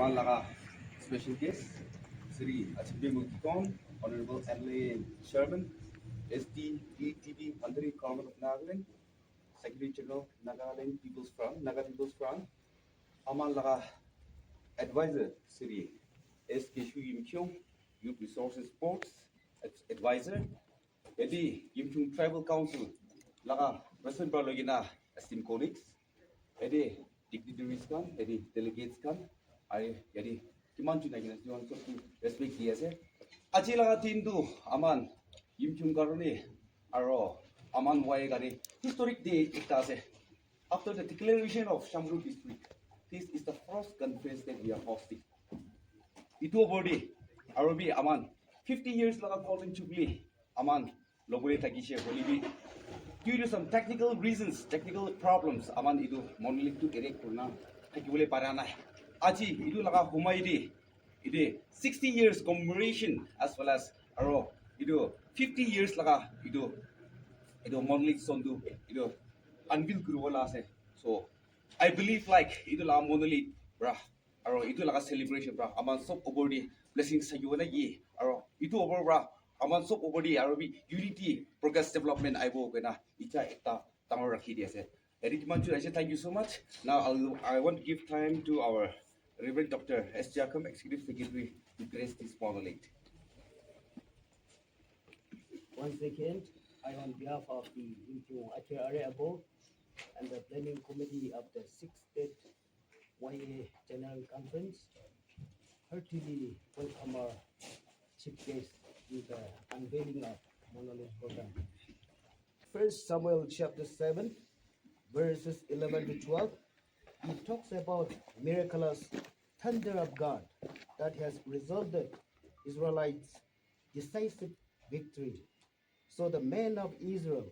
Aman Laga special guest, Sri Yimkhiung, Honorable Emily Sherman, SDETB Mandiri Common of Nagaland, Secretary General Nagaland People's Front, Naga People's Front, Aman Laga Advisor, Sri Yimkhiung, Youth Resources Sports Advisor, Edi Yimkhiung Tribal Council, Laga Western Pralogina, esteemed colleagues, Edi dignitaries kan, Edi delegates kan, I Edi Kimanchu Nagina, you want to respect the Aji Laga team do, Aman Yimkhiung Garoni, Aro, Aman Waigari, historic day Iktase. After the declaration of Shamru district, this is the first conference that we are hosting. Itu body, Arabi Aman, 50 years laga golden jubilee, Aman, Logore Takishe, Holibi. Due to some technical reasons, technical problems, Aman itu Monolith to erect na, Takibule Parana. Aji, itu laga Humaydi, itu 60 years commemoration as well as Aro, itu 50 years laga, itu Monolith Sondu, itu Unveiling Kuruwala se. So I believe like itu laga Monolith, brah. Aro itu laga celebration bra aman sob obodi blessings sa yuana ye aro itu over bra aman sob obodi aro bi unity progress development aibo kena ita ekta tamar rakhi dia se Eric Manchu I say thank you so much. Now I want to give time to our Reverend Dr. S. Jacob, Executive Secretary, to grace this Monolith. Once again, I on behalf of the Akherü and the planning committee of the 6th state YA General Conference, heartily welcome our chief guest to the unveiling of Monolith program. 1 Samuel chapter 7, verses 11 to 12, it talks about miraculous thunder of God that has resulted Israelites' decisive victory. So the men of Israel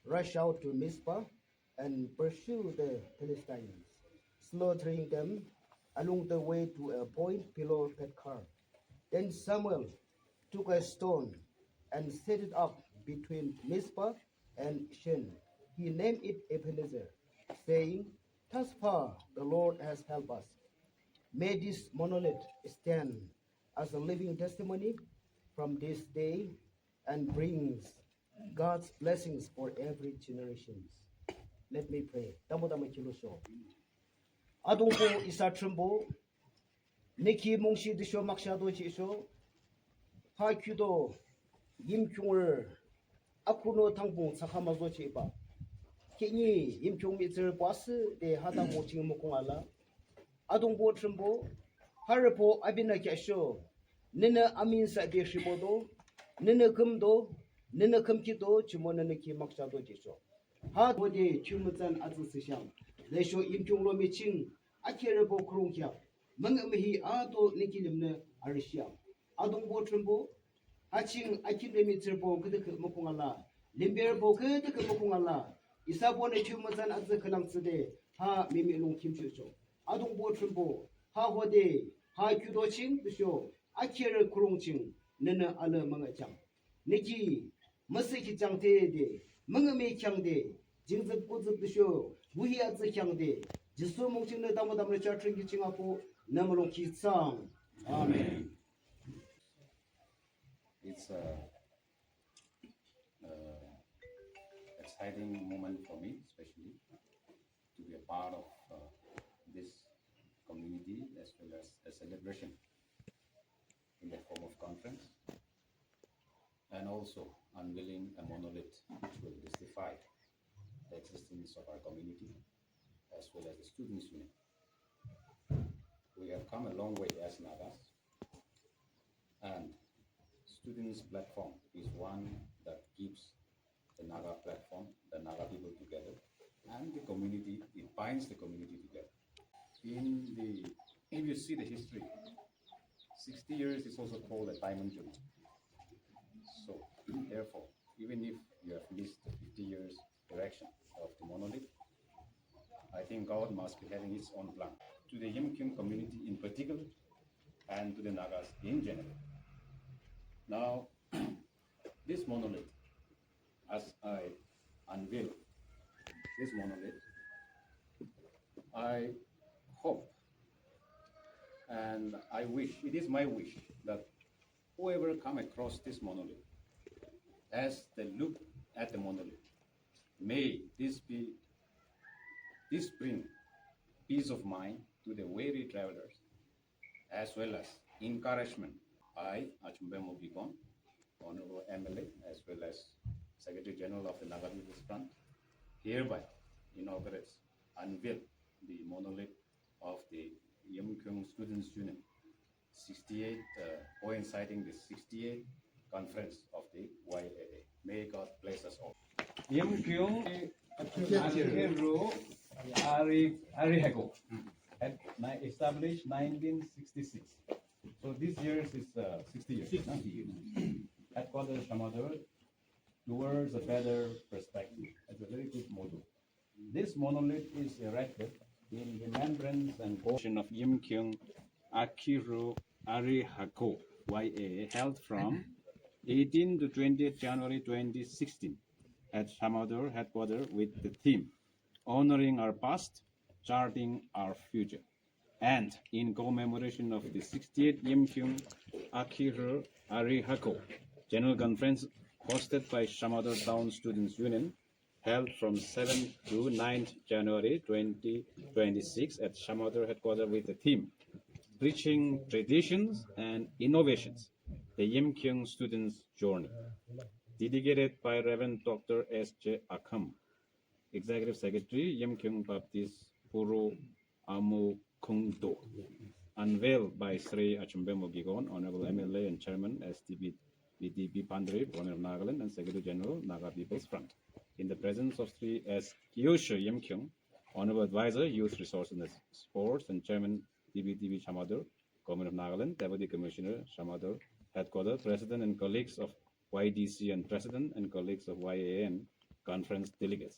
rush out to Mizpah and pursue the Philistines, slaughtering them along the way to a point below Pethkar. Then Samuel took a stone and set it up between Mizpah and Shen. He named it Ebenezer, saying, "Thus far the Lord has helped us. May this monolith stand as a living testimony from this day and brings God's blessings for every generation." Let me pray. Adungpo isa trumbo, Niki mungshi disho makshado jisho, Hakyudo, Yimkhiung, Akuno tangbong sakamazo chiba. Kini Yimkhiung mitzer was de hada moching mokongala. Adungpo trumbo, Harapo abina kasho, Nina amin sa de shibodo, Nina kumdo, Nina kumkido, Chimonaniki makshado jisho. Ha wode chumutan atsisham. Lesho Yimkhiung lo miching Akherü bo krongkya mangamihi ato nikilimne arishya adong bo trembo haching akidemi trebo gede mokongala limber bo gede mokongala isabo ne chumazan atze kalamtsde ha Mümihlong khimshuhkhi adong bo trembo ha hode ha kyudoching bisho Akherü krongching nena ala mangachang niki masiki changte de mangami kyangde jingzep kozep bisho buhiya kyangde jisu mungching damo damo chartring kichingako namolong Kütang. Amen. It's a exciting moment for me, especially to be a part of this community as well as a celebration in the form of conference, and also unveiling a monolith which will justify the existence of our community as well as the students' union. We have come a long way as Nagas, and students' platform is one that keeps the Naga platform, the Naga people together, and the community, it binds the community together. If you see the history, 60 years is also called a diamond jubilee. So, therefore, even if you have missed the 50 years erection of the monolith, I think God must be having his own plan to the Yimkhiung community in particular and to the Nagas in general. Now, this monolith, as I unveil this monolith, I hope And I wish, it is my wish, that whoever come across this monolith, as they look at the monolith, may this bring peace of mind to the weary travelers, as well as encouragement. I, Achumbe Mobikon, Honorable MLA, as well as Secretary General of the Naga People's Front, hereby inaugurates, unveil the monolith of the Yimkhiung Students' Union, 68, coinciding the 68th conference of the YAA. May God bless us all. Yimkhiung Akherü Arihako, established 1966. So this year is 60 years. 60 years. Headquarters Shamador, towards a better perspective. That's a very good motto. This monolith is erected in remembrance and caution of Yimkhiung Akherü Arihako, YA, held from 18 to 20th January 2016 at Shamador headquarters with the theme Honoring Our Past, Charting Our Future. And in commemoration of the 68th Yimkhiung Akherü Arihako General Conference hosted by Shamador Town Students Union, held from 7th to 9th January 2026 at Shamador headquarters with the theme Preaching Traditions and Innovations, the Yimkhiung Students' Journey, dedicated by Reverend Dr. S.J. Akham, Executive Secretary, Yimkhiung Baptist Puru Amu Kungdo, unveiled by Sri Achumbe Mogigon, Honorable MLA and Chairman STB BDB Pandri, Governor of Nagaland, and Secretary General, Naga People's Front, in the presence of Sri S. Kyushu Yimkhiung, Honorable Advisor, Youth Resource and Sports, and Chairman DBTV Shamador, Government of Nagaland, Deputy Commissioner Shamador, Headquarters, President and colleagues of YDC, and President and colleagues of YAN, Conference delegates.